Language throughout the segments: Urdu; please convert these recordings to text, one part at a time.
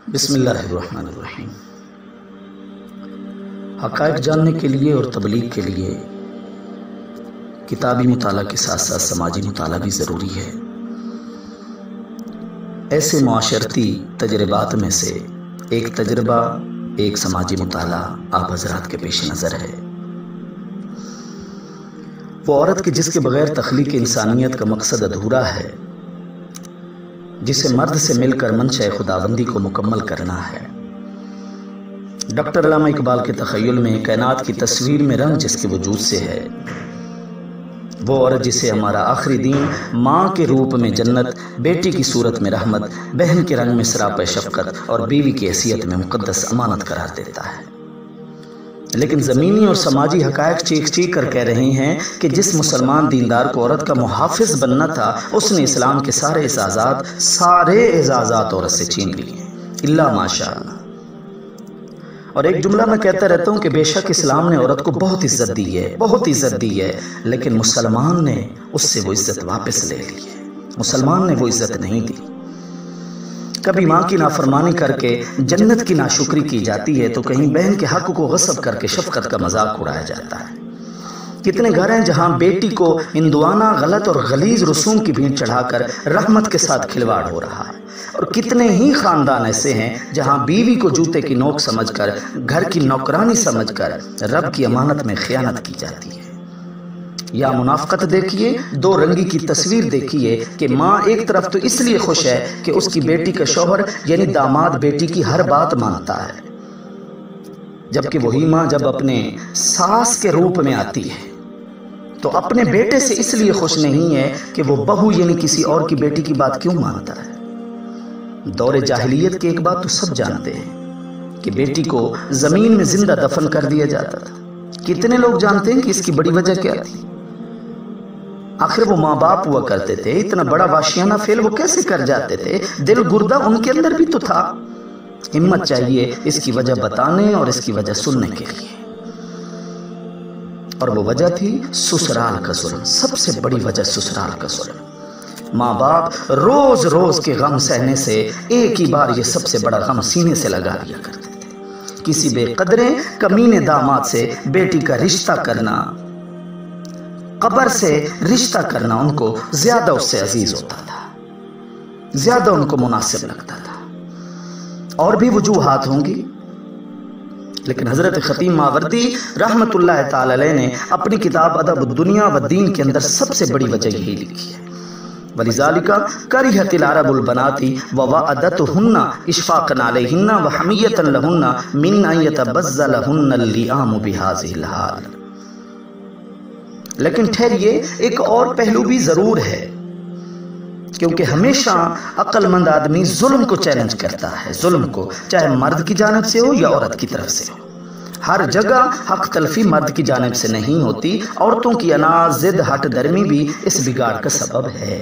بسم اللہ الرحمن الرحیم۔ حقائق جاننے کے لیے اور تبلیغ کے لیے کتابی مطالعہ کے ساتھ ساتھ سماجی مطالعہ بھی ضروری ہے۔ ایسے معاشرتی تجربات میں سے ایک تجربہ ایک سماجی مطالعہ آپ حضرات کے پیش نظر ہے۔ وہ عورت کہ جس کے بغیر تخلیق انسانیت کا مقصد ادھورا ہے، جسے مرد سے مل کر منشأ خداوندی کو مکمل کرنا ہے۔ ڈاکٹر علامہ اقبال کے تخیل میں کائنات کی تصویر میں رنگ جس کے وجود سے ہے، وہ عورت جسے ہمارا آخری دین ماں کے روپ میں جنت، بیٹی کی صورت میں رحمت، بہن کے رنگ میں سراپا شفقت اور بیوی کی حیثیت میں مقدس امانت قرار دیتا ہے۔ لیکن زمینی اور سماجی حقائق چیخ چیخ کر کہہ رہے ہیں کہ جس مسلمان دیندار کو عورت کا محافظ بننا تھا، اس نے اسلام کے سارے اعزازات عورت سے چھین لیے، الا ماشاءاللہ۔ اور ایک جملہ میں کہتا رہتا ہوں کہ بے شک اسلام نے عورت کو بہت عزت دی ہے، لیکن مسلمان نے اس سے وہ عزت واپس لے لی ہے۔ مسلمان نے وہ عزت نہیں دی۔ کبھی ماں کی نافرمانی کر کے جنت کی ناشکری کی جاتی ہے، تو کہیں بہن کے حق کو غصب کر کے شفقت کا مذاق اڑایا جاتا ہے۔ کتنے گھر ہیں جہاں بیٹی کو ہندوانہ غلط اور غلیظ رسوم کی بھیٹ چڑھا کر رحمت کے ساتھ کھلواڑ ہو رہا ہے، اور کتنے ہی خاندان ایسے ہیں جہاں بیوی کو جوتے کی نوک سمجھ کر، گھر کی نوکرانی سمجھ کر رب کی امانت میں خیانت کی جاتی ہے۔ یا منافقت دیکھیے، دو رنگی کی تصویر دیکھیے کہ ماں ایک طرف تو اس لیے خوش ہے کہ اس کی بیٹی کا شوہر یعنی داماد بیٹی کی ہر بات مانتا ہے، جبکہ وہی ماں جب اپنے ساس کے روپ میں آتی ہے تو اپنے بیٹے سے اس لیے خوش نہیں ہے کہ وہ بہو یعنی کسی اور کی بیٹی کی بات کیوں مانتا ہے۔ دور جاہلیت کی ایک بات تو سب جانتے ہیں کہ بیٹی کو زمین میں زندہ دفن کر دیا جاتا تھا۔ کتنے لوگ جانتے ہیں کہ اس کی بڑی وجہ کیا تھی؟ آخر وہ ماں باپ ہوا کرتے تھے، اتنا بڑا وحشیانہ فعل وہ کیسے کر جاتے تھے؟ دل گردہ ان کے اندر بھی تو تھا۔ ہمت چاہیے اس کی وجہ بتانے اور اس کی وجہ سننے کے لیے، اور وہ وجہ تھی سسرال کا ظلم۔ سب سے بڑی وجہ سسرال کا ظلم۔ ماں باپ روز روز کے غم سہنے سے ایک ہی بار یہ سب سے بڑا غم سینے سے لگا لیا کرتے تھے۔ کسی بے قدرے کمینے داماد سے بیٹی کا رشتہ کرنا، قبر سے رشتہ کرنا ان کو زیادہ اس سے عزیز ہوتا تھا، زیادہ ان کو مناسب لگتا تھا۔ اور بھی وجوہات ہوں گی، لیکن حضرت خطیب ماوردی رحمت اللہ تعالی علیہ نے اپنی کتاب ادب الدنیا والدین کے اندر سب سے بڑی وجہ یہی لکھی ہے۔ وَلِذَالِكَ كَرِهَتِ الْعَرَبُ الْبَنَاتِ وَوَأَدَتْهُنَّ إِشْفَاقًا عَلَيْهِنَّ وَحَمِيَّةً لَهُنَّ مِنْ أَنْ يَتَبَذَّلَ لَهُنَّ اللِّئَامُ بِهَذِهِ الْحَالِ۔ لیکن ٹھہریے، ایک اور پہلو بھی ضرور ہے، کیونکہ ہمیشہ عقل مند آدمی ظلم کو چیلنج کرتا ہے، ظلم کو، چاہے مرد کی جانب سے ہو یا عورت کی طرف سے ہو۔ ہر جگہ حق تلفی مرد کی جانب سے نہیں ہوتی، عورتوں کی اناج، ضد، ہٹ درمی بھی اس بگاڑ کا سبب ہے۔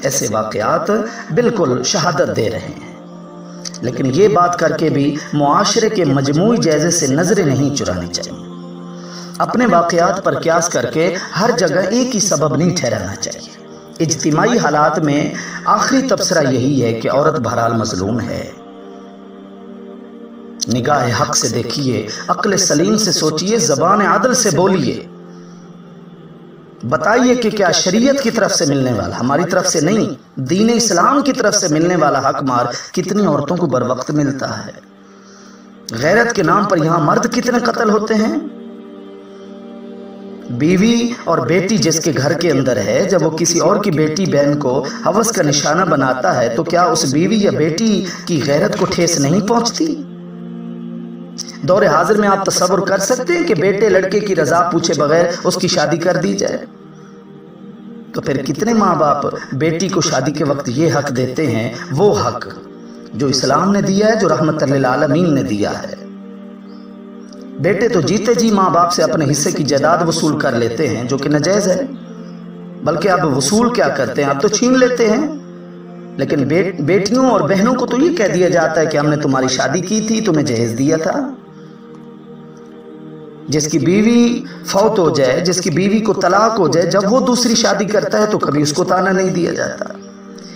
ایسے واقعات بالکل شہادت دے رہے ہیں، لیکن یہ بات کر کے بھی معاشرے کے مجموعی جائزے سے نظریں نہیں چرانی چاہیے۔ اپنے واقعات پر قیاس کر کے ہر جگہ ایک ہی سبب نہیں ٹھہرانا چاہیے۔ اجتماعی حالات میں آخری تبصرہ یہی ہے کہ عورت بہرحال مظلوم ہے۔ نگاہ حق سے دیکھیے، عقل سلیم سے سوچیے، زبان عدل سے بولیے، بتائیے کہ کیا شریعت کی طرف سے ملنے والا، ہماری طرف سے نہیں، دین اسلام کی طرف سے ملنے والا حق مار کتنی عورتوں کو بر وقت ملتا ہے؟ غیرت کے نام پر یہاں مرد کتنے قتل ہوتے ہیں؟ بیوی اور بیٹی جس کے گھر کے اندر ہے، جب وہ کسی اور کی بیٹی بہن کو ہوس کا نشانہ بناتا ہے تو کیا اس بیوی یا بیٹی کی غیرت کو ٹھیس نہیں پہنچتی؟ دور حاضر میں آپ تصور کر سکتے ہیں کہ بیٹے لڑکے کی رضا پوچھے بغیر اس کی شادی کر دی جائے؟ تو پھر کتنے ماں باپ بیٹی کو شادی کے وقت یہ حق دیتے ہیں، وہ حق جو اسلام نے دیا ہے، جو رحمت للعالمین نے دیا ہے۔ بیٹے تو جیتے جی ماں باپ سے اپنے حصے کی جائیداد وصول کر لیتے ہیں، جو کہ ناجائز ہے، بلکہ اب وصول کیا کرتے ہیں، اب تو چھین لیتے ہیں۔ لیکن بیٹیوں اور بہنوں کو تو یہ کہہ دیا جاتا ہے کہ ہم نے تمہاری شادی کی تھی، تمہیں جہیز دیا تھا۔ جس کی بیوی فوت ہو جائے، جس کی بیوی کو طلاق ہو جائے، جب وہ دوسری شادی کرتا ہے تو کبھی اس کو تانا نہیں دیا جاتا۔